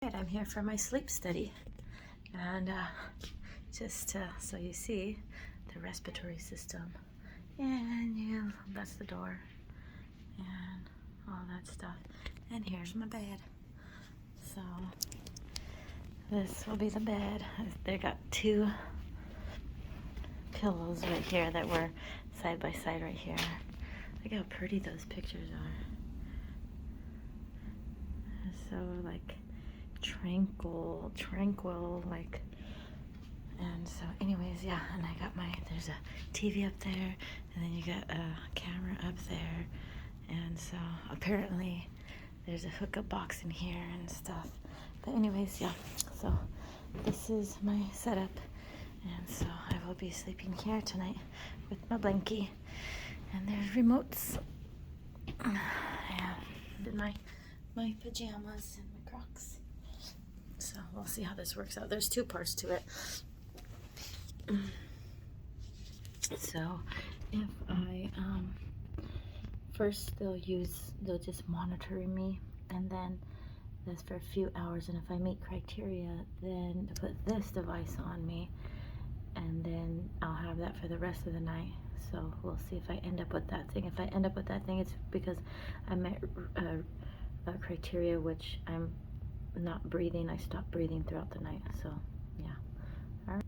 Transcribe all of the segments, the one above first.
I'm here for my sleep study, and just so you see the respiratory system, and that's the door, and all that stuff. And here's my bed. So this will be the bed. They got two pillows right here that were side by side right here. Look how pretty those pictures are. So like tranquil, like. And so anyways, yeah, and I got there's a TV up there, and then you got a camera up there, and so apparently there's a hookup box in here and stuff. But anyways, yeah, so this is my setup, and so I will be sleeping here tonight with my blankie, and there's remotes, and my pajamas and my Crocs. So we'll see how this works out. There's two parts to it. So if I first they'll just monitor me, and then this for a few hours, and if I meet criteria, then put this device on me, and then I'll have that for the rest of the night. So we'll see if I end up with that thing. If I end up with that thing, it's because I met criteria, which I'm not breathing. I stopped breathing throughout the night. So yeah. All right.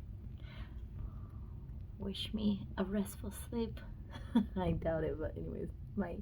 Wish me a restful sleep. I doubt it, but anyways, my